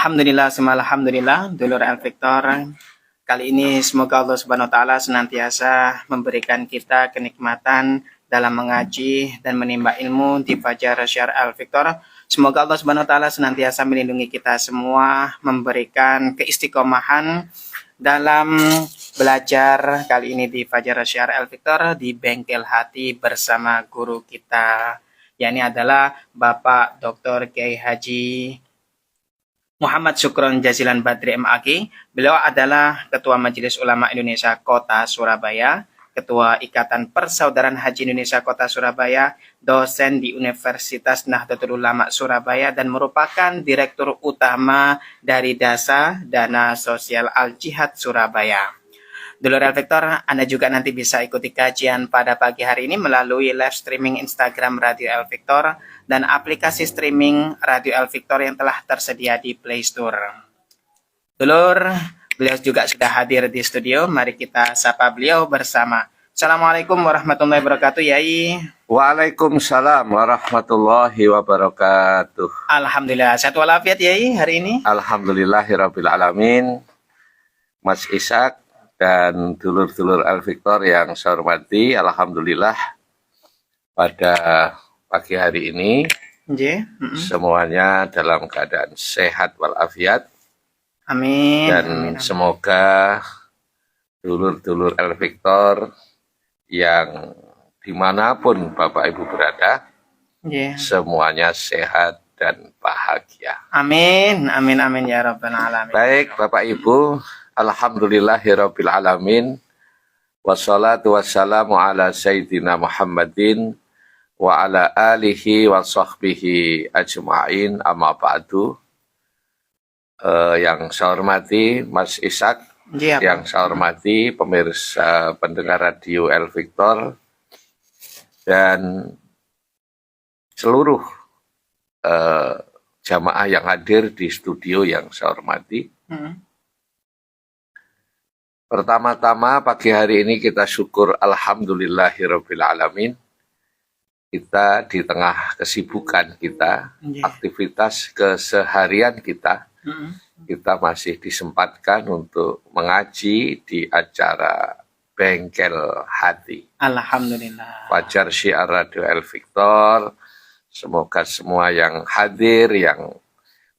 Alhamdulillah, semua alhamdulillah, dulur El Victor. Kali ini semoga Allah Subhanahu wa taala senantiasa memberikan kita kenikmatan dalam mengaji dan menimba ilmu di Fajar Syar El Victor. Semoga Allah Subhanahu wa taala senantiasa melindungi kita semua, memberikan keistiqomahan dalam belajar kali ini di Fajar Syar El Victor di Bengkel Hati bersama guru kita, yakni adalah Bapak Dr. Kiai Haji Muhammad Syukron Jazilan Badri MAG. Beliau adalah Ketua Majelis Ulama Indonesia Kota Surabaya, Ketua Ikatan Persaudaraan Haji Indonesia Kota Surabaya, dosen di Universitas Nahdlatul Ulama Surabaya, dan merupakan Direktur Utama dari DASA, Dana Sosial Al-Jihad Surabaya. Dulur El Victor, Anda juga nanti bisa ikuti kajian pada pagi hari ini melalui live streaming Instagram Radio El Victor dan aplikasi streaming Radio El Victor yang telah tersedia di Play Store. Dulur, beliau juga sudah hadir di studio. Mari kita sapa beliau bersama. Assalamualaikum warahmatullahi wabarakatuh, Yai. Waalaikumsalam warahmatullahi wabarakatuh. Alhamdulillah, sehat walafiat, Yai, hari ini. Alhamdulillahirabbil alamin. Mas Ishak dan dulur-dulur El Victor yang saya hormati, alhamdulillah pada pagi hari ini semuanya dalam keadaan sehat walafiat. Amin. Dan amin. Semoga dulur-dulur El Victor yang dimanapun Bapak Ibu berada, semuanya sehat dan bahagia. Amin, amin, amin ya Rabbal alamin. Baik Bapak Ibu, alhamdulillahirabbil alamin. Wassalatu wassalamu ala sayyidina Muhammadin wa ala alihi wa sahbihi ajma'in, amma ba'du. Yang saya hormati Mas Ishak, yang saya hormati pemirsa pendengar radio El Victor, dan seluruh jamaah yang hadir di studio yang saya hormati. Pertama-tama pagi hari ini kita syukur alhamdulillahirabbil alamin. Kita di tengah kesibukan kita, aktivitas keseharian kita, kita masih disempatkan untuk mengaji di acara Bengkel Hati. Alhamdulillah. Fajar Syiar Radio El Victor. Semoga semua yang hadir, yang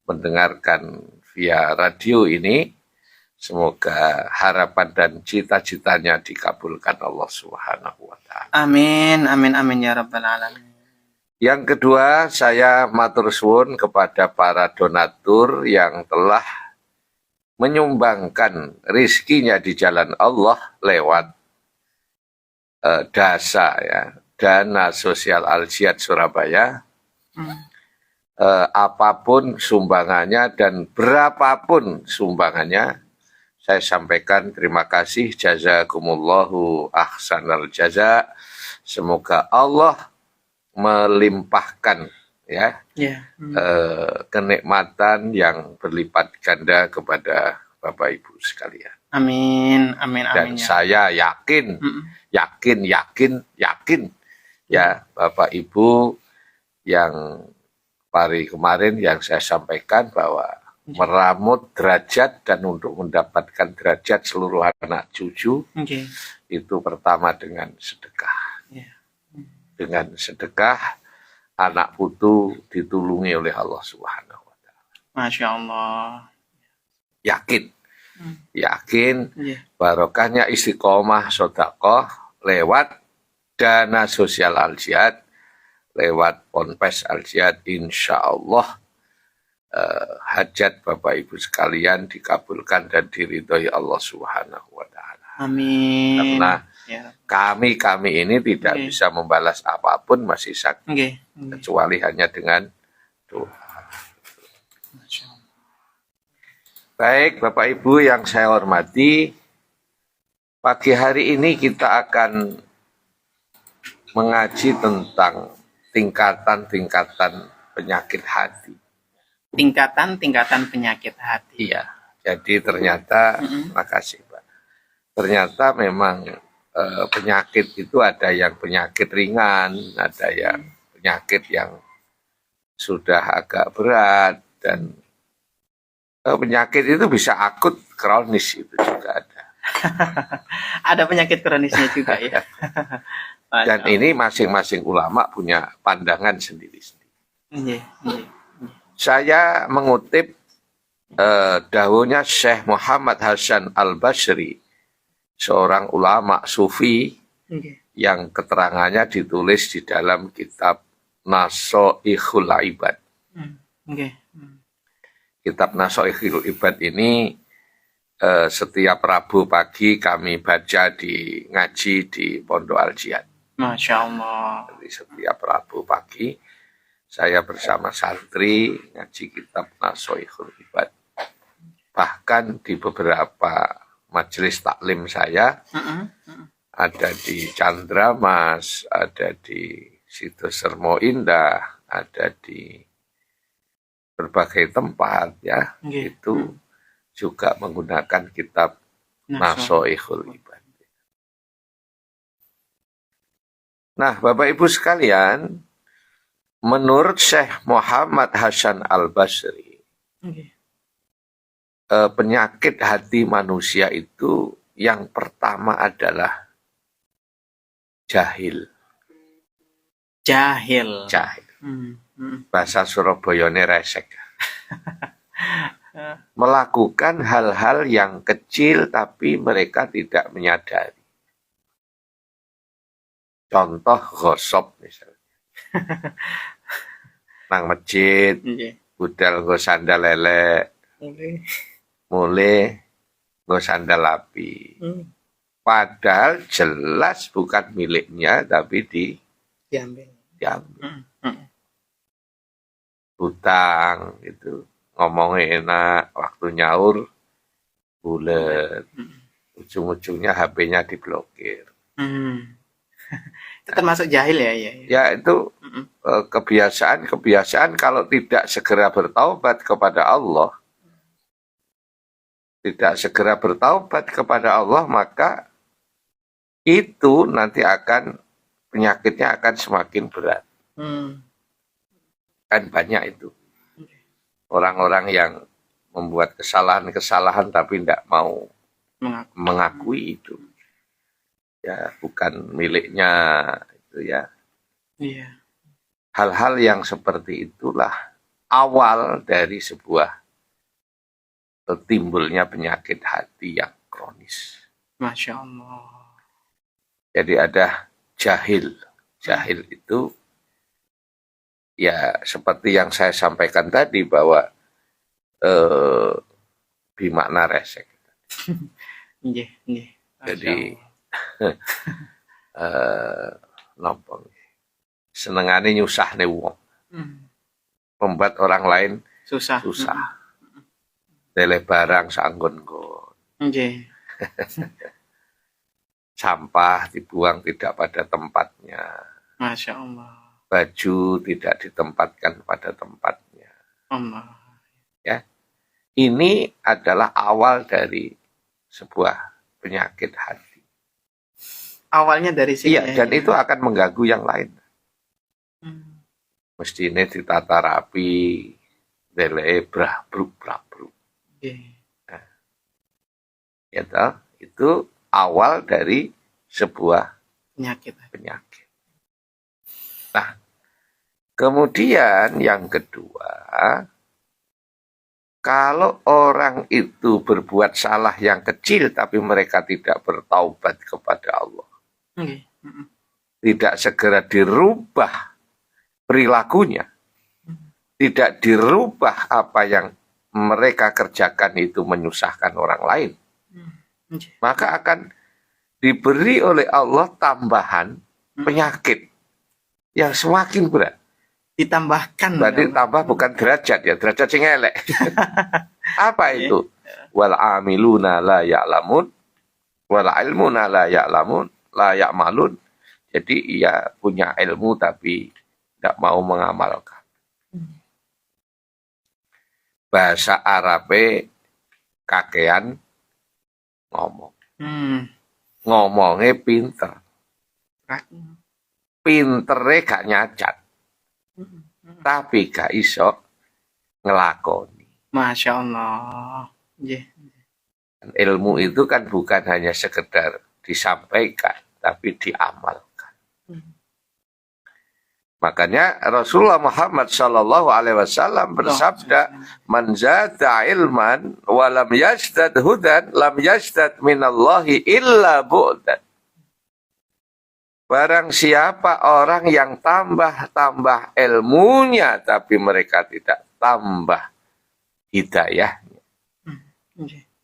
mendengarkan via radio ini, semoga harapan dan cita-citanya dikabulkan Allah Subhanahu wa taala. Amin, amin, amin ya Rabbal alamin. Yang kedua, saya matur suwun kepada para donatur yang telah menyumbangkan rizkinya di jalan Allah lewat DASA, ya, Dana Sosial Al-Jihad Surabaya. Apapun sumbangannya dan berapapun sumbangannya, saya sampaikan terima kasih, jazakumullahu ahsanal jaza. Semoga Allah melimpahkan kenikmatan yang berlipat ganda kepada Bapak Ibu sekalian. Amin, amin, amin. Dan saya yakin ya Bapak Ibu yang hari kemarin yang saya sampaikan bahwa meramut derajat dan untuk mendapatkan derajat seluruh anak cucu itu pertama dengan sedekah. Dengan sedekah anak putu ditulungi oleh Allah Subhanahu wa taala. Masya Allah. Yakin barokahnya istiqomah sedekah lewat Dana Sosial Al-Jihad, lewat Ponpes Al-Jihad, insya Allah hajat Bapak Ibu sekalian dikabulkan dan diridhoi Allah Subhanahu wa taala. Amin. Karena kami ini tidak bisa membalas apapun, Mas Ishak, kecuali hanya dengan doa. Baik Bapak Ibu yang saya hormati, pagi hari ini kita akan mengaji tentang tingkatan-tingkatan penyakit hati. Tingkatan-tingkatan penyakit hati. Iya. Jadi ternyata, makasih Pak. Ternyata memang penyakit itu ada yang penyakit ringan, ada yang penyakit yang sudah agak berat, dan Penyakit itu bisa akut, kronis itu juga ada. Ada penyakit kronisnya juga ya. Dan Masya ini masing-masing ulama punya pandangan sendiri-sendiri. Allah. Iya, iya. Saya mengutip dawuhnya Syekh Muhammad Hasan Al-Basri, seorang ulama sufi Iya. yang keterangannya ditulis di dalam kitab Nasoihul Ibad. Oke. Kitab Nasoihul Ibad ini setiap Rabu pagi kami baca di ngaji di Pondok Al-Jihad. Masya Allah. Jadi setiap Rabu pagi saya bersama santri ngaji kitab Nasoihul Ibad. Bahkan di beberapa majelis taklim saya, ada di Candramas, ada di Situs Sermo Indah, ada di berbagai tempat ya, itu juga menggunakan kitab Nasoihul Ibad. Nah, Bapak Ibu sekalian, menurut Syekh Muhammad Hasan Al-Basri, penyakit hati manusia itu yang pertama adalah jahil. Jahil. Bahasa Surabayane resek. Melakukan hal-hal yang kecil tapi mereka tidak menyadari. Contoh gosop misalnya. Nang masjid, budal nggo sandal lelek, mulai nggo sandal api. Padahal jelas bukan miliknya tapi diambil. Hutang gitu, ngomongnya enak, waktu nyaur bulet, ujung-ujungnya HP-nya diblokir. Itu termasuk jahil ya? Ya itu kebiasaan kalau tidak segera bertaubat kepada Allah, maka itu nanti penyakitnya akan semakin berat. Kan banyak itu orang-orang yang membuat kesalahan tapi tidak mau mengakui itu, ya bukan miliknya itu ya. Iya. Hal-hal yang seperti itulah awal dari sebuah timbulnya penyakit hati yang kronis. Masya Allah. Jadi ada jahil. Jahil itu ya seperti yang saya sampaikan tadi bahwa bimakna resek. Jadi nopo senengane nyusahne wong. Membuat orang lain susah. Tele barang sanggon-nggon. Sampah dibuang tidak pada tempatnya. Masya Allah. Baju tidak ditempatkan pada tempatnya. Allah. Ya. Ini adalah awal dari sebuah penyakit hati. Awalnya dari sini. Iya, dan itu akan mengganggu yang lain. Mestinya ditata rapi, dele bruk. Nah, ya toh, itu awal dari sebuah penyakit. Nah, kemudian yang kedua, kalau orang itu berbuat salah yang kecil tapi mereka tidak bertaubat kepada Allah, tidak segera dirubah perilakunya, tidak dirubah apa yang mereka kerjakan itu menyusahkan orang lain, maka akan diberi oleh Allah tambahan penyakit yang semakin berat. Ditambahkan. Berarti tambah bukan derajat ya, derajat sing elek. Apa itu? Wal amiluna la ya'lamun wal ilmuna la ya'lamun la ya'malun. Jadi ia punya ilmu tapi tidak mau mengamalkan. Bahasa Arabe kakean ngomong. Ngomongnya pinter. Pintere gak nyacat. Tapi gak iso ngelakoni. Masya Allah. Nggih. Ilmu itu kan bukan hanya sekedar disampaikan, tapi diamalkan. Makanya Rasulullah Muhammad Shallallahu Alaihi Wasallam bersabda, "Man zada ilman, walam yazdad hudan, lam yazdad minallahi illa bu'dan." Barang siapa orang yang tambah ilmunya, tapi mereka tidak tambah hidayahnya,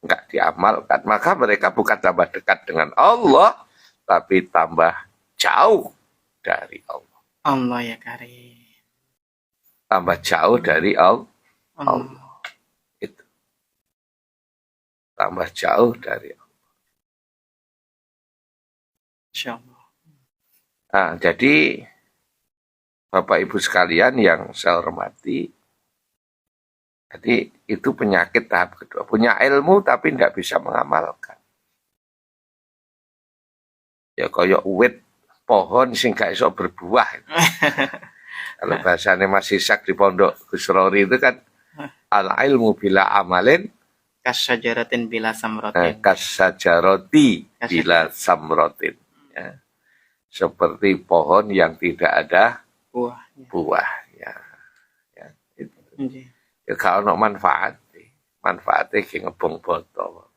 enggak diamalkan, maka mereka bukan tambah dekat dengan Allah, tapi tambah jauh dari Allah. Allah ya Karim. Tambah jauh dari Allah. Allah. Itu. Tambah jauh dari Allah. Insya Allah. Nah, jadi Bapak Ibu sekalian yang saya hormati, jadi itu penyakit tahap kedua. Punya ilmu tapi tidak bisa mengamalkan. Ya kayak uwit pohon sing gak iso berbuah. Kalau bahasanya Mas Isak di Pondok Gus Rory itu kan al ilmu bila amalin Kasyajaratin bila samrotin. kasajaroti bila samrotin. Ya. Seperti pohon yang tidak ada buah. Ya, itu. Ya kalau manfaat, manfaatnya kayak ngebong botol.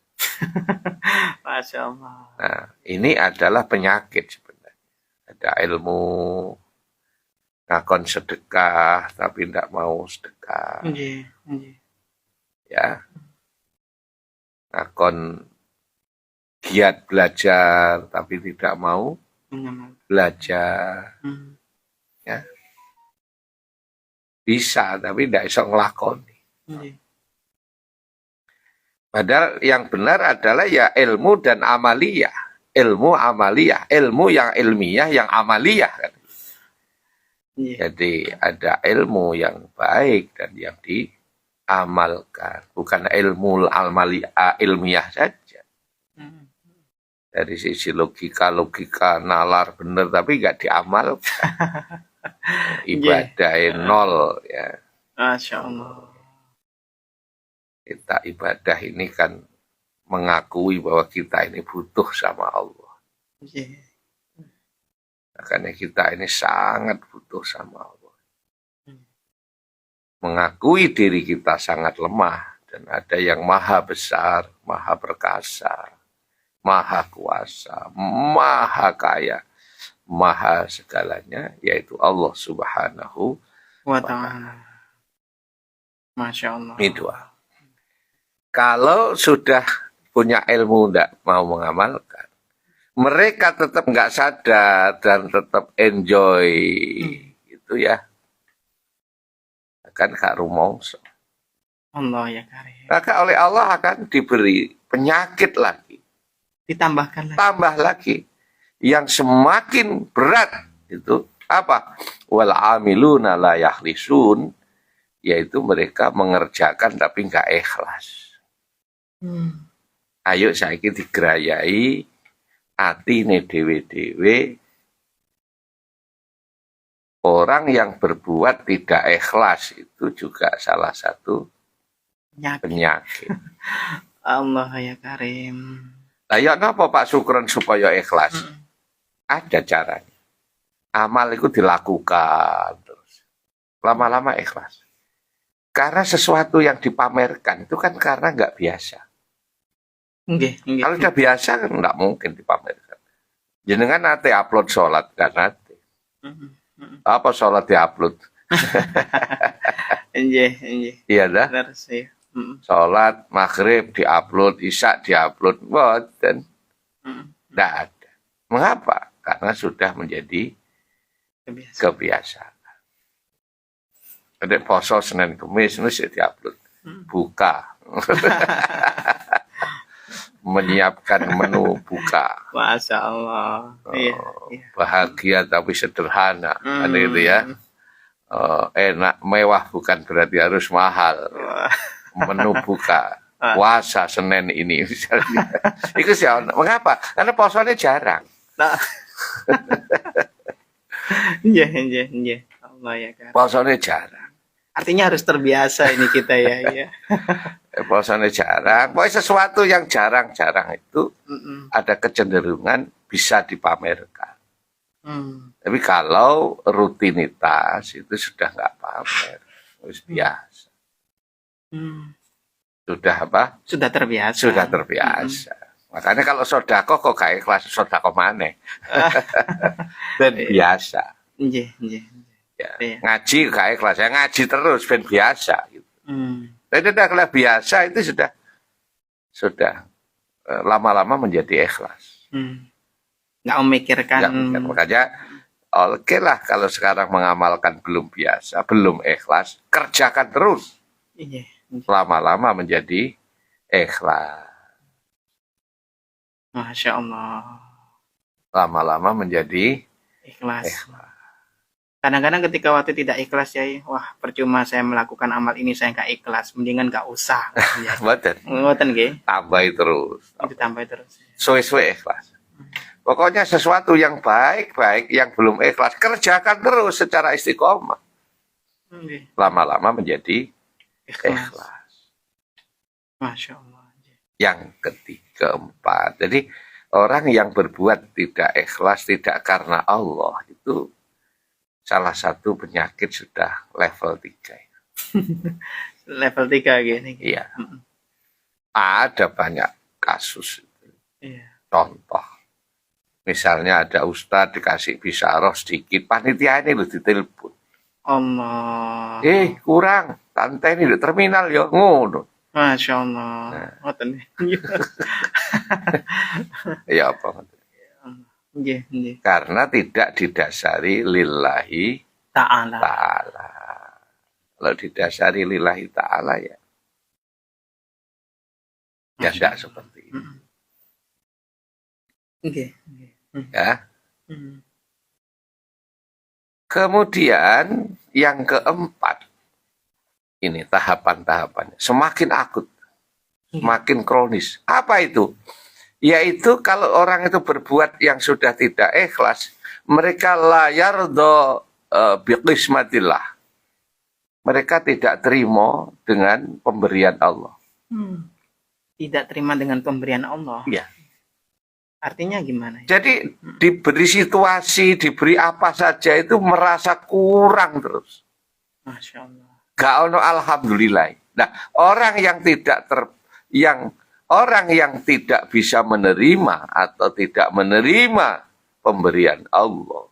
Masya Allah. Nah, ini adalah penyakit sebenarnya. Ada ilmu ngakon sedekah tapi tidak mau sedekah. Ya, ngakon giat belajar tapi tidak mau belajar. Ya, bisa tapi tidak bisa ngelakoni. Padahal yang benar adalah ya ilmu dan amaliyah. Ilmu amaliyah, ilmu yang ilmiah, yang amaliyah. Kan? Jadi ada ilmu yang baik dan yang diamalkan. Bukan ilmu ilmiah saja. Dari sisi logika nalar benar tapi nggak diamalkan. Ibadah nol ya. Masya Allah. Kita ibadah ini kan mengakui bahwa kita ini butuh sama Allah. Makanya kita ini sangat butuh sama Allah. Mengakui diri kita sangat lemah dan ada yang maha besar, maha perkasa, maha kuasa, maha kaya, maha segalanya, yaitu Allah Subhanahu wa Ta'ala. Masya Allah. Ini dua. Kalau sudah punya ilmu tidak mau mengamalkan, mereka tetap nggak sadar dan tetap enjoy gitu ya, akan gak rumongso. Allah ya Karim. Maka oleh Allah akan diberi penyakit lagi, ditambahkan lagi, tambah lagi yang semakin berat. Itu apa? Wal amiluna la yakhlisun, yaitu mereka mengerjakan tapi nggak ikhlas. Ayo saiki digerayai atine dewe-dewe. Orang yang berbuat tidak ikhlas itu juga salah satu penyakit. Allah ya Karim. Ayo napa Pak Sukron supaya ikhlas? Ada caranya. Amal itu dilakukan terus. Lama-lama ikhlas. Karena sesuatu yang dipamerkan itu kan karena nggak biasa. Kalau udah biasa kan nggak mungkin dipamerkan. Jenengan nanti upload sholat kan nanti. Apa sholat diupload? Iya dah. Sholat maghrib diupload, isya diupload, boten. Nggak ada. Mengapa? Karena sudah menjadi kebiasaan. Ada poso Senin Kemis ya diupload. Buka. Menyiapkan menu buka. Masya Allah. Bahagia tapi sederhana. Kan gitu ya. Enak, mewah bukan berarti harus mahal. Menu buka. Puasa Senin ini misalnya. Itu sih, mengapa? Karena posonya jarang. Iya. Allah ya kan. Posonya jarang. Artinya harus terbiasa ini kita ya. Iya. Bahwasanya jarang. Pokoknya sesuatu yang jarang-jarang itu Mm-mm. ada kecenderungan bisa dipamerkan. Hmm. Tapi kalau rutinitas itu sudah nggak pamer, harus biasa. Hmm. Sudah apa? Sudah terbiasa. Sudah terbiasa. Makanya kalau sodako kok kayak kelas sodako mana? Dan biasa. Nggih, nggih. Ya. Iya. Ngaji kayak kelas saya ngaji terus ben biasa. Gitu. Tapi udah kalau biasa itu sudah lama-lama menjadi ikhlas. Nggak memikirkan. Nggak mikir. Makanya oke lah kalau sekarang mengamalkan belum biasa, belum ikhlas, kerjakan terus. Iya. Lama-lama menjadi ikhlas. Masya Allah. Lama-lama menjadi Ikhlas. ikhlas. Kadang-kadang ketika waktu tidak ikhlas ya, wah percuma saya melakukan amal ini saya nggak ikhlas, mendingan nggak usah. Ya. Betul. Ngoten nggih. Tambahi terus. Ditambah terus. Suwe-suwe ikhlas. Pokoknya sesuatu yang baik-baik, yang belum ikhlas, kerjakan terus secara istiqomah. Nggih. Lama-lama menjadi Ikhlas. ikhlas. Masya Allah. Yang ketiga, keempat. Jadi orang yang berbuat tidak ikhlas, tidak karena Allah, itu salah satu penyakit sudah level 3. Level 3 gini. Iya. Ada banyak kasus. Iya. Contoh. Misalnya ada ustadz dikasih bisaroh sedikit, panitia ini lu ditelepon. Allah. Kurang, tante ini di terminal ya, ngono. Masya Allah. Ngoten. Ya apa? Nggih, nggih. Karena tidak didasari lillahi Ta'ala. ta'ala. Kalau didasari lillahi ta'ala ya tidak seperti itu. Nggih. Ya. Kemudian yang keempat, ini tahapan-tahapannya semakin akut, semakin kronis. Apa itu? Yaitu kalau orang itu berbuat yang sudah tidak ikhlas, mereka la yardo biqismatillah. Mereka tidak terima dengan pemberian Allah. Tidak terima dengan pemberian Allah. Iya. Artinya gimana? Jadi diberi situasi, diberi apa saja itu merasa kurang terus. Masya Allah. Gak ono alhamdulillah. Nah, orang yang tidak bisa menerima atau tidak menerima pemberian Allah.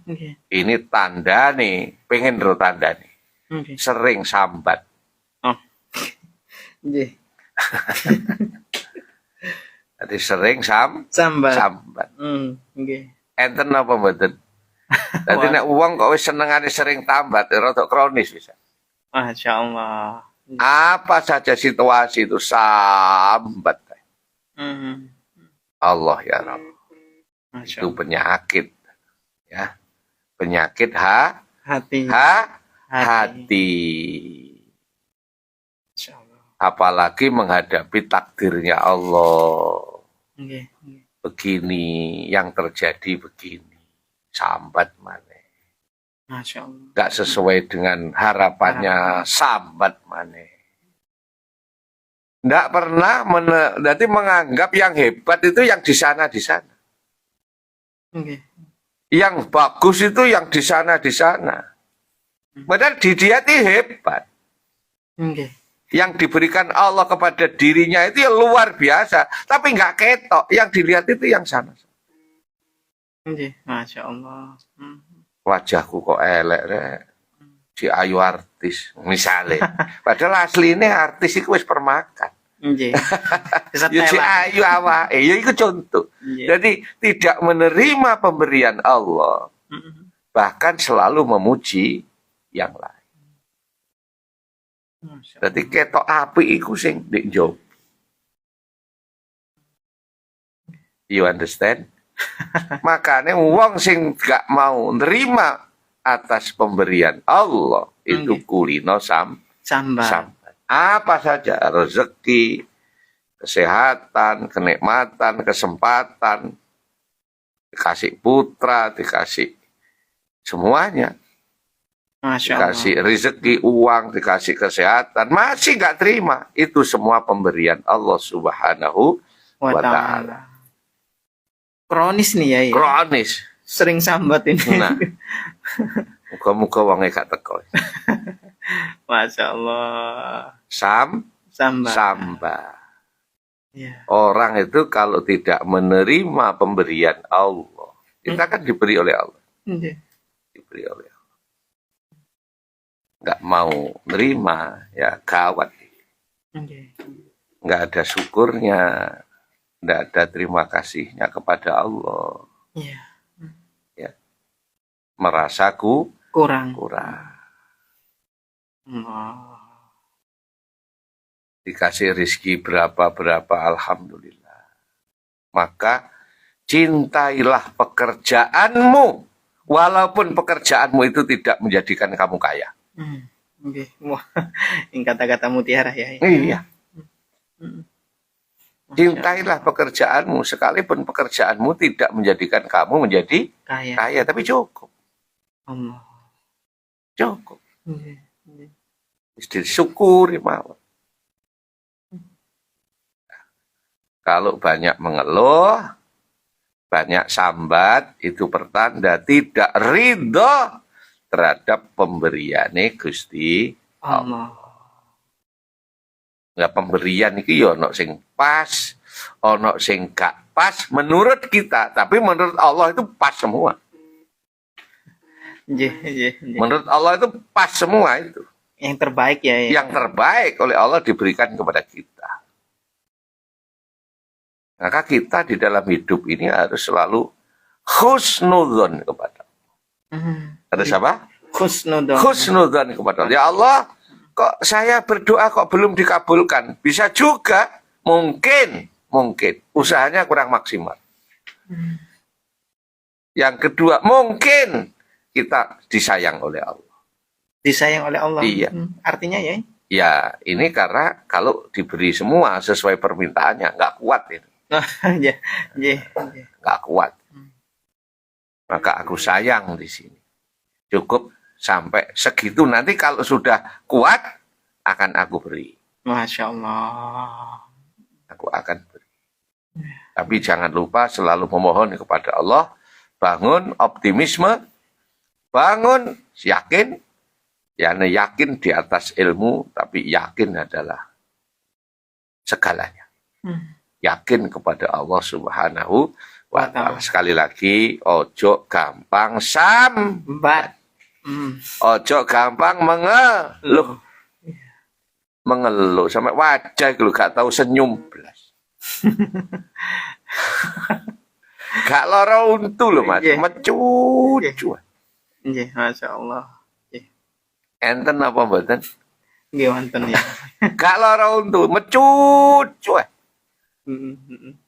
Okay. Ini tanda nih, pengen ro tanda nih. Okay. Sering sambat. Oh. Yeah. Jadi sering sambat. Okay. Enten apa mboten? Dadi nek wong kok wis senengane sering tambat, rada kronis bisa. Masya Allah. Apa saja situasi itu sambat. Allah ya Rabb. Itu penyakit. Ya. Penyakit hati. Apalagi menghadapi takdirnya Allah. Begini, yang terjadi begini. Sambat mana. Masya Allah. Gak sesuai dengan harapannya, sambat mana. Nggak pernah berarti menganggap yang hebat itu yang di sana. Yang bagus itu yang di sana. Padahal di dia itu hebat. Yang diberikan Allah kepada dirinya itu yang luar biasa. Tapi nggak ketok. Yang dilihat itu yang sana. Masya Allah. Wajahku kok elek rek. Si ayu artis misalnya. Padahal aslinya artis itu wis permakan. Ya si ayu awak. Ya itu contoh. Jadi tidak menerima pemberian Allah. Bahkan selalu memuji yang lain. Jadi ketok api iku sing ndek njop. You understand? Makanya wong sing gak mau nerima atas pemberian Allah itu kulino sambat. Apa saja, rezeki, kesehatan, kenikmatan, kesempatan, dikasih putra, dikasih semuanya. Masya dikasih Allah. rezeki, uang, dikasih kesehatan, masih nggak terima. Itu semua pemberian Allah Subhanahu Wa wa ta'ala. ta'ala. Kronis nih ya, ya. Kronis. Sering sambat ini. Nah, muga-muga wonge gak teko. Masya Allah. Samba. Sambat. Ya. Orang itu kalau tidak menerima pemberian Allah, kita kan diberi oleh Allah, Iya. diberi oleh Allah. Nggak mau nerima, ya gawat. Iya. Nggak ada syukurnya, nggak ada terima kasihnya kepada Allah. Iya. Merasa Kurang. kurang. Allah. Dikasih rizki berapa-berapa, alhamdulillah. Maka cintailah pekerjaanmu, walaupun pekerjaanmu itu tidak menjadikan kamu kaya. Oke. Wah, ini kata-kata mutiara ya. Iya. Hmm. Cintailah pekerjaanmu, sekalipun pekerjaanmu tidak menjadikan kamu menjadi Kaya. kaya, tapi cukup. Allah. Cukup. Iya. Iya. Disyukuri mawon. Kalau banyak mengeluh, banyak sambat, itu pertanda tidak ridho terhadap pemberiane Gusti Allah. Allah. Nggak, pemberian itu ya ono sing pas, ono sing gak pas menurut kita, tapi menurut Allah itu pas semua. Iya. Iya. Iya. Menurut Allah itu pas semua itu. Yang terbaik ya. Ya. Yang terbaik oleh Allah diberikan kepada kita. Maka kita di dalam hidup ini harus selalu husnudzon kepada Allah. Ada siapa? Khusnudon. Husnudzon kepada Allah. Ya Allah, kok saya berdoa kok belum dikabulkan? Bisa juga, mungkin usahanya kurang maksimal. Yang kedua, mungkin kita disayang oleh Allah. Disayang oleh Allah. Iya. Artinya ya. Ya, ini karena kalau diberi semua sesuai permintaannya, nggak kuat ini. Iya. Iya. Iya. Nggak kuat. Maka aku sayang di sini. Cukup sampai segitu. Nanti kalau sudah kuat, akan aku beri. Masya Allah. Aku akan beri. Tapi jangan lupa selalu memohon kepada Allah. Bangun optimisme. Bangun yakin. Yakin di atas ilmu. Tapi yakin adalah segalanya. Yakin kepada Allah Subhanahu wa ta'ala. Sekali lagi, ojo gampang sambat. Ojo gampang mengeluh. Mengeluh sampai wajah kalau gak tahu senyum belas. Gak lara untu loh Mas, mencucu. Iya, Masya Allah. Enten apa mboten? Nggih wonten ya. Gak lara untu, mencucu.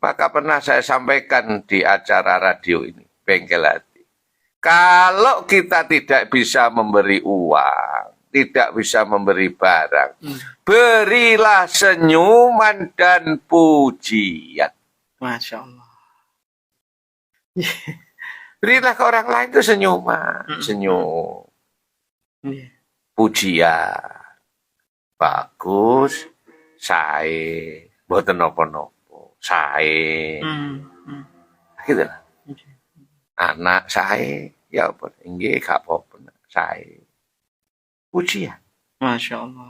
Maka pernah saya sampaikan di acara radio ini, Bengkel Hati. Kalau kita tidak bisa memberi uang, tidak bisa memberi barang, berilah senyuman dan pujian. Masya Allah. Berilah ke orang lain itu senyuman, senyum, pujian. Bagus, sae, mboten napa-napa. Sae, gitu lah. Anak sae, ya apa? Inggih gak apa-apa, sae. Pujian. Masya Allah.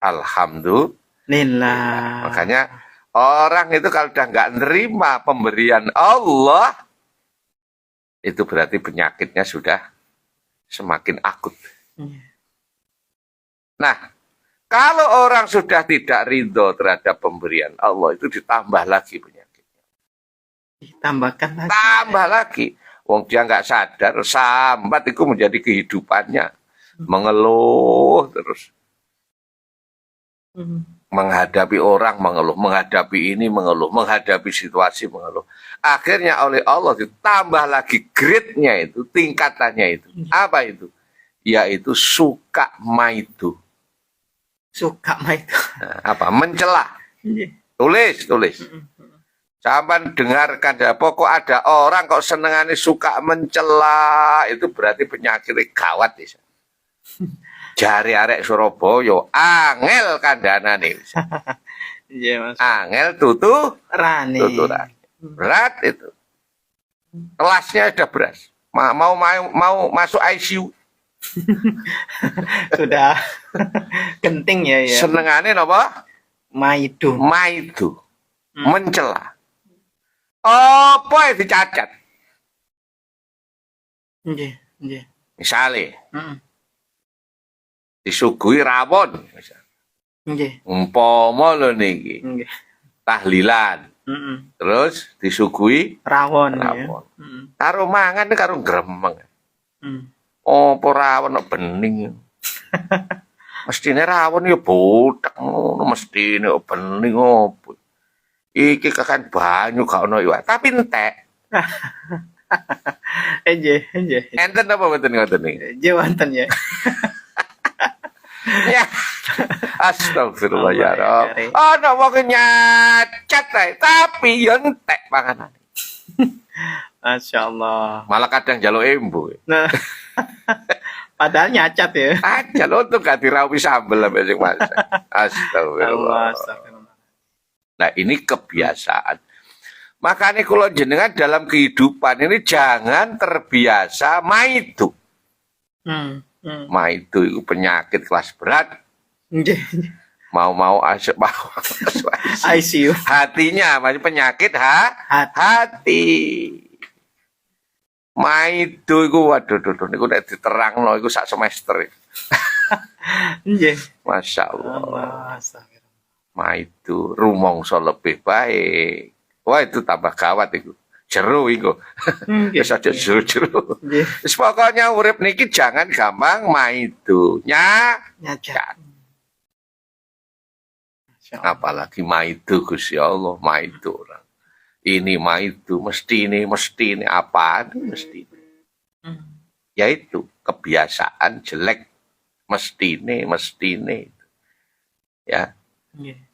Alhamdulillah. Makanya orang itu kalau udah nggak nerima pemberian Allah, itu berarti penyakitnya sudah semakin akut. Nah, kalau orang sudah tidak ridho terhadap pemberian Allah, itu ditambah lagi penyakitnya. Ditambahkan lagi. Tambah lagi. Wong dia nggak sadar, sambat itu menjadi kehidupannya. Mengeluh terus. Menghadapi orang mengeluh, menghadapi ini mengeluh, menghadapi situasi mengeluh. Akhirnya oleh Allah ditambah lagi grade-nya itu, tingkatannya itu. Apa itu? Yaitu suka maidu. Suka maidu. Nah, apa? Mencela. Tulis. Sampai dengarkan ya, pokok ada orang kok senengane suka mencela, itu berarti penyakitnya gawat ya. Jari arek Surabaya angel kandhanane. Iya Mas. Angel Rani. tuturan. Berat itu. Kelasnya udah berat. Mau masuk ICU. Sudah genting ya ya. Senengane napa? Maido. Mencela. Apa yang dicacat? Nggih, nggih. Misalnya Heeh. disuguhi rawon. Nggih. Umpama lho niki Nggih. tahlilan. Heeh. Terus disuguhi Rawon ya. rawon. Heeh. Karo mangan karo gremeng. Hmm. Apa rawon kok bening. Mestine rawon ya botak ngono, mestine kok bening opo. Iki kakan banyu gak ono iwak, tapi entek. Nggih. Enten apa mboten ngoten iki? Nggih wonten ya. Ya. Astagfirullah ya Allah, Rob. Ana wong nyacat ae, tapi yo entek panganan. Masya Allah. Malah kadang njaluk embu. Nah, padahal nyacat ya. Aja lo tuh gak dirawi sambel sampe sing masak. Astagfirullah. Astagfirullah. Nah, ini kebiasaan. Makanya kalau jenengan dalam kehidupan ini jangan terbiasa maidu. Maidu itu penyakit kelas berat. Nggih. Mau asep mau ICU. hatinya masih penyakit hati. Maidu itu waduh niku nek diterangno iku sak semester. Nggih. Masya Allah. Astagfirullah. Maidu rumangsa lebih baik. Wah itu tambah gawat itu. Jero iku. Nggih. Wis aja jero-jero. Nggih. Wis pokoknya urip niki jangan gampang maidu. Nyacat. Apalagi maidu Gusti Allah, maidu orang. Ini maidu mesti ini apaan mesti. Yaitu kebiasaan jelek mesti ini. Ya.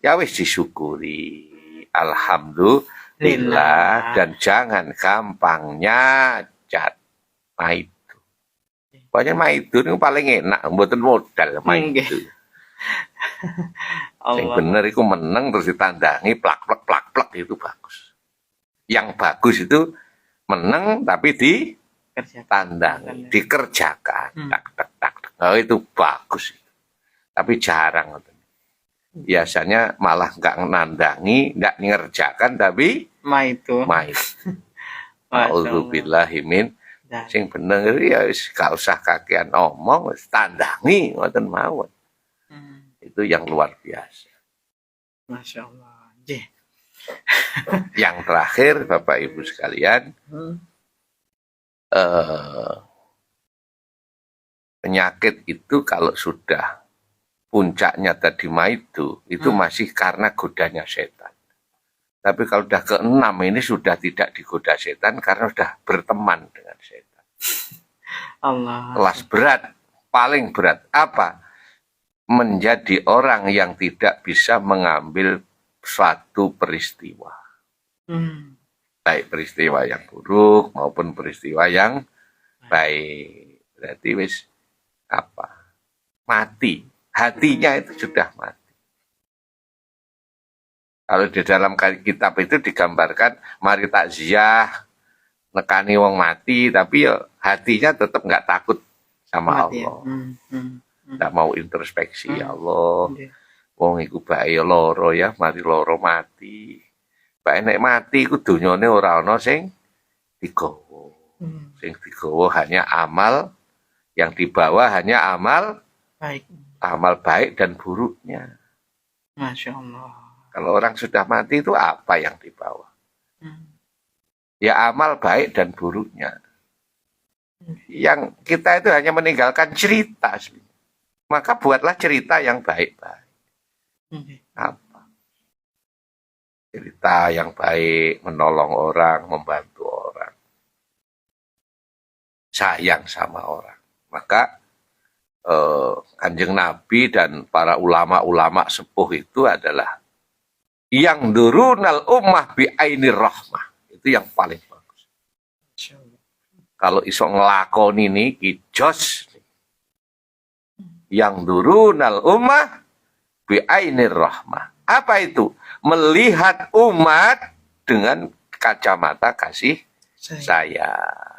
Ya wis disyukuri. Alhamdulillah dan jangan gampang nyacat maidu. Pokoknya maidu itu paling enak, mboten modal maidu. Yang bener itu menang terus ditandangi plak itu bagus. Yang bagus itu menang tapi ditandangi, dikerjakan. Tak. Oh, itu bagus. Tapi jarang. Biasanya malah nggak nandangi, nggak ngerjakan tapi main. Auzubillahi min sing bener ya wis gak usah kakean omong, wis tandangi ngoten mawon. Itu yang luar biasa. Masya Allah. Yang terakhir Bapak Ibu sekalian, penyakit itu kalau sudah puncaknya tadi maidu itu masih karena godanya setan. Tapi kalau sudah ke-6 ini sudah tidak digoda setan karena sudah berteman dengan setan. Allah. Kelas berat, paling berat apa? Menjadi orang yang tidak bisa mengambil suatu peristiwa. Baik peristiwa yang buruk maupun peristiwa yang baik. Berarti wis apa? Mati. Hatinya itu sudah mati. Kalau di dalam kitab itu digambarkan mari takziah nekani wong mati tapi ya hatinya tetap nggak takut sama mati, Allah. Nggak mau introspeksi ya Allah. Wong iku bae loro ya, mari loro mati. Bae nek mati iku donyane ora ana sing digawa. Sing digawa hanya amal, yang dibawa hanya amal baik. Amal baik dan buruknya. Masya Allah. Kalau orang sudah mati itu apa yang dibawa? Ya amal baik dan buruknya. Yang kita itu hanya meninggalkan cerita. Maka buatlah cerita yang baik-baik. Apa? Cerita yang baik, menolong orang, membantu orang. Sayang sama orang. Maka Kanjeng Nabi dan para ulama-ulama sepuh itu adalah yang durunal ummah bi ainir rahmah. Itu yang paling bagus. Kalau iso ngelakoni niki jos. Yang durunal ummah bi ainir rahmah. Apa itu? Melihat umat dengan kacamata kasih sayang.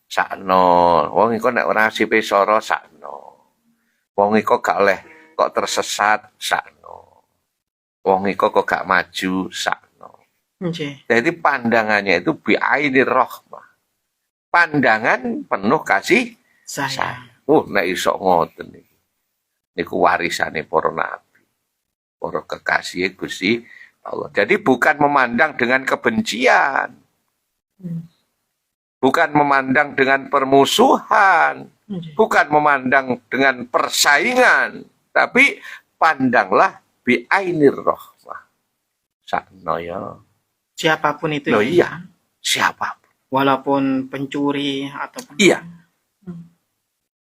Sakno, wong iku nek ora sipe soro sakno. Wong iku gak oleh kok tersesat sakno. Wong iku kok gak maju sakno. Nggih. Jadi pandangannya itu bi'ainir rahmah. Pandangan penuh kasih sayang. Nek iso ngoten iki. Niku warisane para nabi. Para kekasih Gusti Allah. Jadi bukan memandang dengan kebencian. Bukan memandang dengan permusuhan. Bukan memandang dengan persaingan. Tapi pandanglah bi'ainir rahmah. Sakno ya. Siapapun itu. Loh iya, siapapun. Walaupun pencuri ataupun. Iya.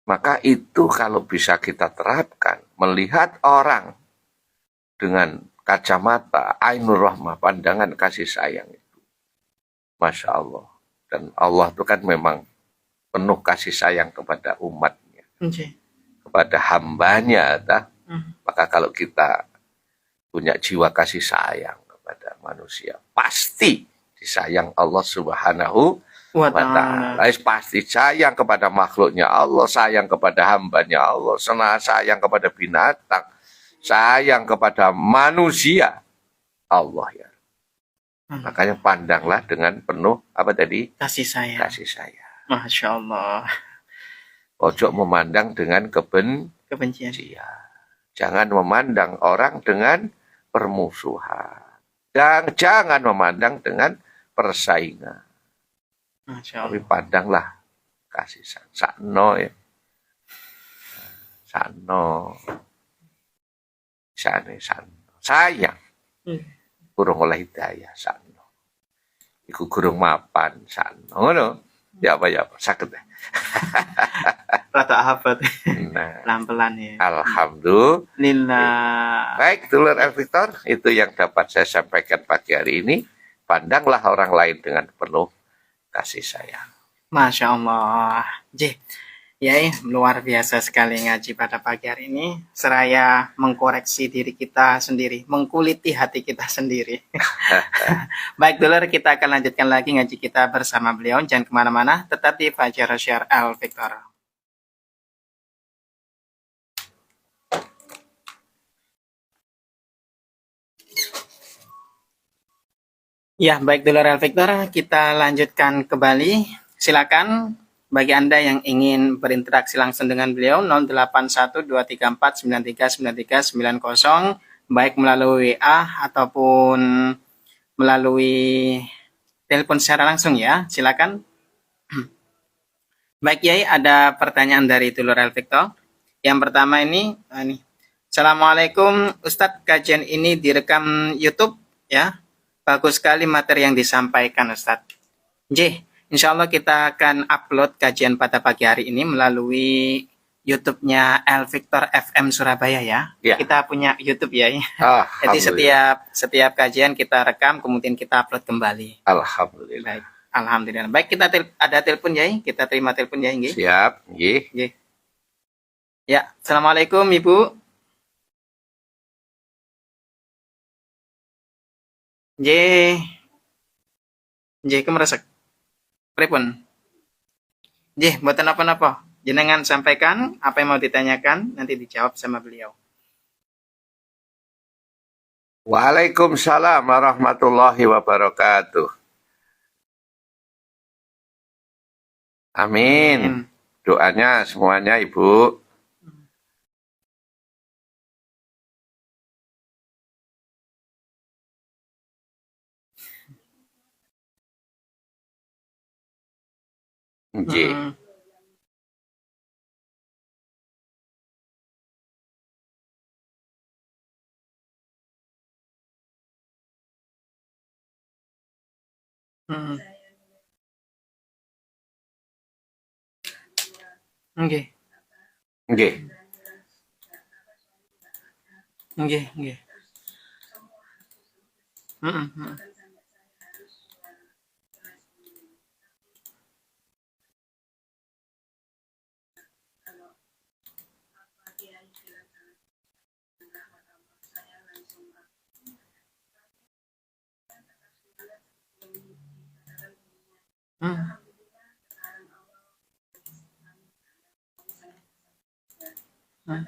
Maka itu kalau bisa kita terapkan. Melihat orang dengan kacamata ainur rahmah, pandangan kasih sayang itu. Masya Allah. Dan Allah itu kan memang penuh kasih sayang kepada umatnya. Kepada hambanya. Maka kalau kita punya jiwa kasih sayang kepada manusia, pasti disayang Allah Subhanahu wa ta'ala. Pasti sayang kepada makhluknya Allah, sayang kepada hambanya Allah, sayang kepada binatang, sayang kepada manusia Allah ya. Makanya pandanglah dengan penuh apa tadi? Kasih sayang. Kasih sayang. Masya Allah. Ojo memandang dengan kebencian. Jangan memandang orang dengan permusuhan. Dan jangan memandang dengan persaingan. Masya Allah. Tapi pandanglah kasih sayang. Sakno ya. Sakno. Sakno. Sayang. Kurang oleh hidayah sakno. Iku kurang mapan sakno. Ngono. Ya apa sakit deh. Rata hafat. Nah, pelan-pelan ya. Alhamdulillah. Baik, dulur El Victor, itu yang dapat saya sampaikan pagi hari ini. Pandanglah orang lain dengan penuh kasih sayang. Masya Allah. Ya, luar biasa sekali ngaji pada pagi hari ini. Seraya mengkoreksi diri kita sendiri, mengkuliti hati kita sendiri. Baik, dulur, kita akan lanjutkan lagi ngaji kita bersama beliau. Jangan kemana-mana, tetap di Fajar Syar El Victor. Ya, baik dulur El Victor, kita lanjutkan kembali. Silakan bagi Anda yang ingin berinteraksi langsung dengan beliau 081234939390 baik melalui WA ataupun melalui telepon secara langsung ya. Silakan. Baik Yai, ada pertanyaan dari dulur El Victor. Yang pertama ini. Assalamualaikum Ustadz, kajian ini direkam YouTube ya. Bagus sekali materi yang disampaikan Ustadz. Insya Allah kita akan upload kajian pada pagi hari ini melalui YouTube-nya El Victor FM Surabaya ya. Kita punya YouTube ya. Jadi setiap kajian kita rekam kemudian kita upload kembali. Alhamdulillah. Baik. Alhamdulillah. Baik, kita ada telepon ya. Kita terima telepon ya. Siap. Ya, Assalamualaikum Ibu. Kemeresek. Pripun? Mboten apa-apa. Jenengan sampaikan apa yang mau ditanyakan, nanti dijawab sama beliau. Waalaikumsalam warahmatullahi wabarakatuh. Amin. Doanya semuanya Ibu. Mm, mm. Hmm, hmm.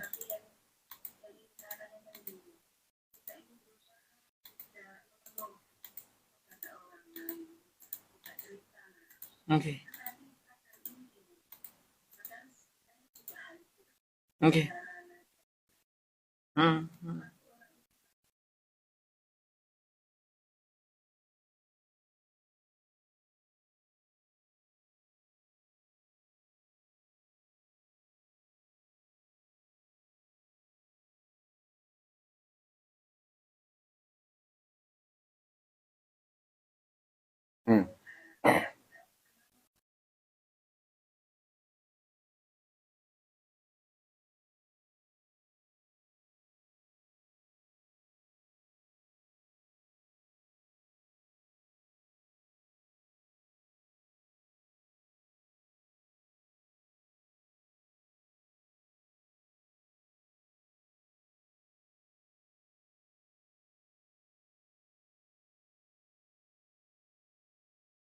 Oke, oke. Hmm, hmm. Hmm.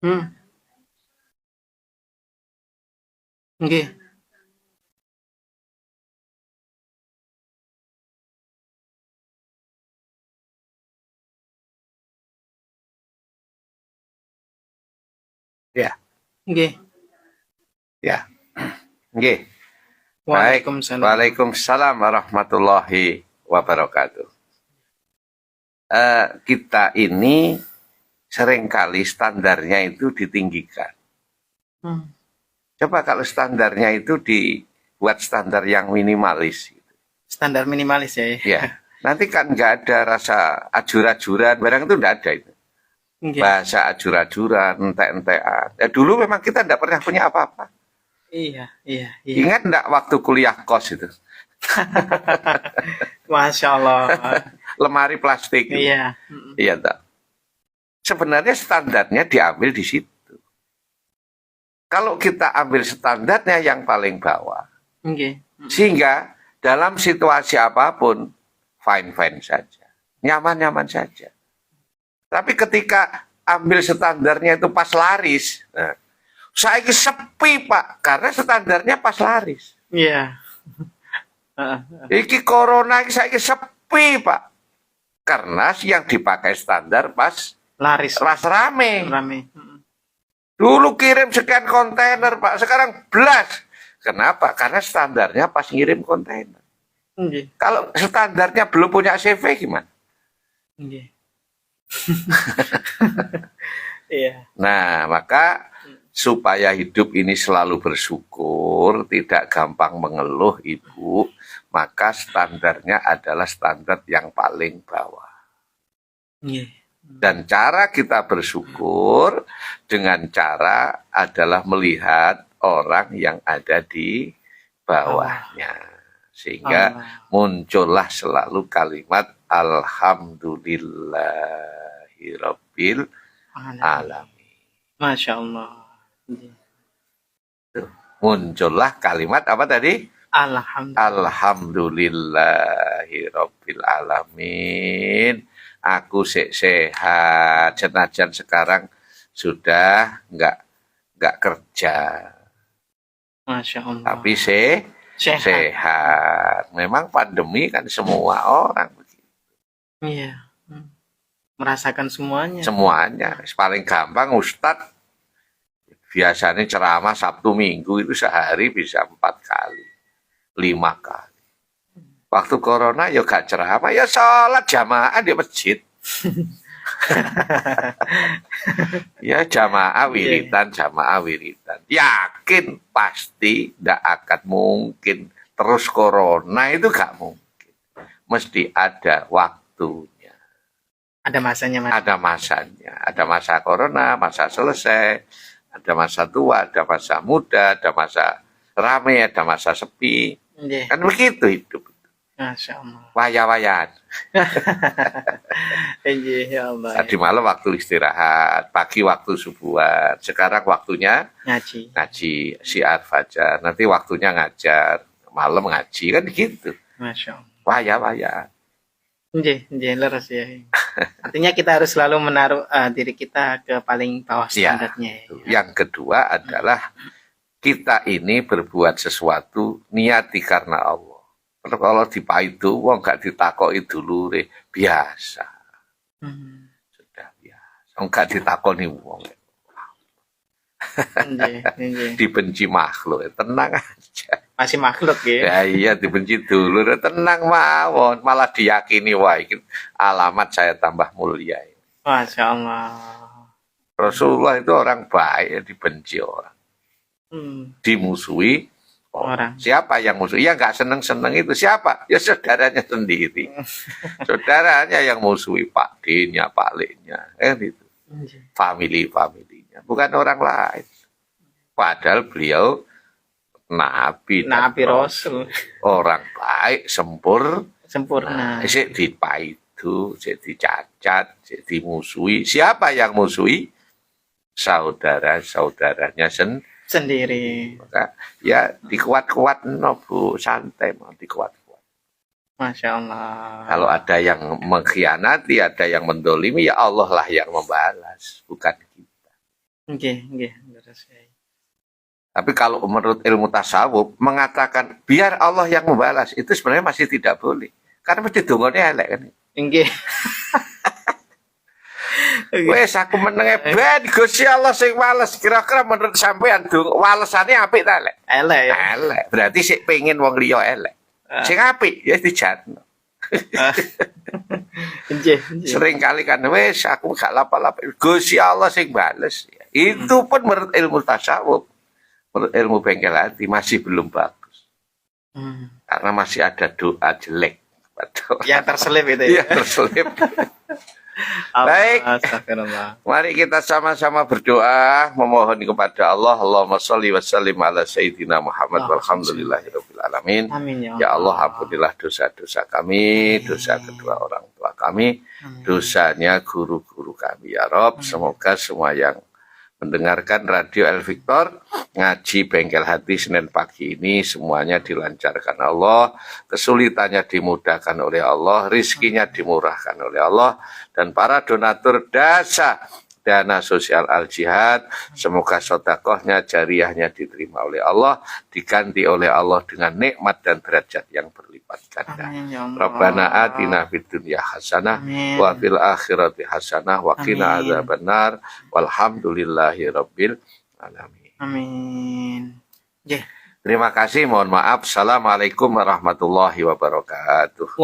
Hmm, oke. Ya, Oke. ya. Oke. Baik. Waalaikumsalam. Waalaikumsalam warahmatullahi wabarakatuh. Kita ini seringkali standarnya itu ditinggikan. Hmm, Coba kalau standarnya itu dibuat standar yang minimalis. standar minimalis ya. Ya, nanti kan nggak ada rasa ajur-ajuran, barang itu nggak ada itu. Oke. Bahasa ajur-ajuran, entek-entekan. Ya, dulu memang kita nggak pernah punya apa-apa. Iya, iya, iya. Ingat nggak waktu kuliah kos itu? Masya Allah. Lemari plastik. Gitu. Iya. Mm, Iya, tak. Sebenarnya standarnya diambil di situ. Kalau kita ambil standarnya yang paling bawah, oke. Mm, sehingga dalam situasi apapun, fine-fine saja. Nyaman-nyaman saja. Tapi ketika ambil standarnya itu pas laris, nah, saya sepi Pak, karena standarnya pas laris. iya. Iki corona saya sepi Pak, karena yang dipakai standar pas Laris. ras rame. Rame. Mm, Dulu kirim sekian kontainer Pak, sekarang belas. Kenapa? Karena standarnya pas ngirim kontainer. oke. Kalau standarnya belum punya CV gimana? Oke. Iya. Nah, maka supaya hidup ini selalu bersyukur, tidak gampang mengeluh Ibu, maka standarnya adalah standar yang paling bawah. Oke. Dan cara kita bersyukur dengan cara adalah melihat orang yang ada di bawahnya. Sehingga muncullah selalu kalimat Alhamdulillahirabbil alamin. Masya Allah. Muncullah kalimat apa tadi? Alhamdulillah. Alhamdulillahirabbil alamin. Aku sehat, senajan sekarang sudah nggak kerja, Masya Allah. tapi Sehat. sehat. Memang pandemi kan semua orang begitu. Iya. Hmm. Merasakan semuanya. Semuanya. Paling gampang Ustadz biasanya ceramah Sabtu Minggu itu sehari bisa 4 kali, 5 kali. Waktu corona ya gak ceramah, ya sholat jamaah di masjid. Ya jamaah wiritan. Yakin pasti tidak akan mungkin terus corona itu gak mungkin. Mesti ada waktunya. Ada masanya, Mas. Ada masanya. Ada masa corona, masa selesai. Ada masa tua, ada masa muda, ada masa rame, ada masa sepi. Iya. Kan begitu hidup. Masya Allah. Waya-wayan. Nggih, ya Allah. Tadi malam waktu istirahat, pagi waktu subuhan. Sekarang waktunya Ngaji. ngaji, syiar fajar. Nanti waktunya ngajar, malam ngaji kan gitu. Masya Allah. Waya-waya. Nggih, leres ya. Artinya kita harus selalu menaruh diri kita ke paling bawah Ya. standarnya. Yang kedua adalah kita ini berbuat sesuatu niati karena Allah. Kalau dipaidu wong gak ditakoki dulure biasa. Hmm. Sudah biasa. Wong gak ditakoni wong. Nggih. Dibenci makhluk, tenang aja. Masih makhluk ya. Ya iya dibenci dulur, tenang mawon. Malah diyakini wah iki alamat saya tambah mulia. Masya Allah. Rasulullah itu orang baik, ya, dibenci orang. Dimusuhi Orang. Siapa yang musuh? Ya nggak seneng-seneng itu. Siapa? Ya saudaranya sendiri. Saudaranya yang musuhi Pak D-nya, Pak L-nya. Itu. Family-familinya. Bukan orang lain. Padahal beliau Nabi Rasul. Orang baik, Sempurna. Sik dipaidu, sik dicacat, sik dimusuhi. Siapa yang musuhi? Saudara-saudaranya sendiri. Maka ya dikuat-kuat no Bu, santai mau dikuat-kuat. Masya Allah. Kalau ada yang mengkhianati, ada yang mendolimi, ya Allah lah yang membalas, bukan kita. Nggih. Tapi kalau menurut ilmu tasawuf mengatakan biar Allah yang membalas, itu sebenarnya masih tidak boleh. Karena mesti dongone elek kan. Nggih. Wes aku menenge ben Gusti Allah sing wales. Kira-kira menurut sampean walesane apik ta elek? Elek ya. Elek. Berarti sik pengen wong liya elek. Sing apik ya dijatno. Nggih. Sering kali kan wes aku gak lapa-lapa. Gusti Allah sing bales. Itu pun menurut ilmu tasawuf, menurut ilmu bengkel hati masih belum bagus. Karena masih ada doa jelek. Yang terselip itu Iya, ya. terselip. Baik. Mari kita sama-sama berdoa memohon kepada Allah. Allahumma sholli wa sallim ala sayyidina Muhammad walhamdulillahirabbil alamin. Amin Ya Allah, ampunilah dosa-dosa kami, dosa kedua orang tua kami, dosanya guru-guru kami ya Rob. Semoga semua yang mendengarkan Radio El Victor ngaji bengkel hati Senin pagi ini semuanya dilancarkan Allah, kesulitannya dimudahkan oleh Allah, rizkinya dimurahkan oleh Allah, dan para donatur dana sosial al-jihad semoga sedekahnya jariahnya diterima oleh Allah, diganti oleh Allah dengan nikmat dan derajat yang berlipat ganda. Rabbana atina fid dunya hasanah wa fil akhirati hasanah wa qina adzabannar walhamdulillahi rabbil alamin. Amin. Terima kasih, mohon maaf. Assalamualaikum warahmatullahi wabarakatuh.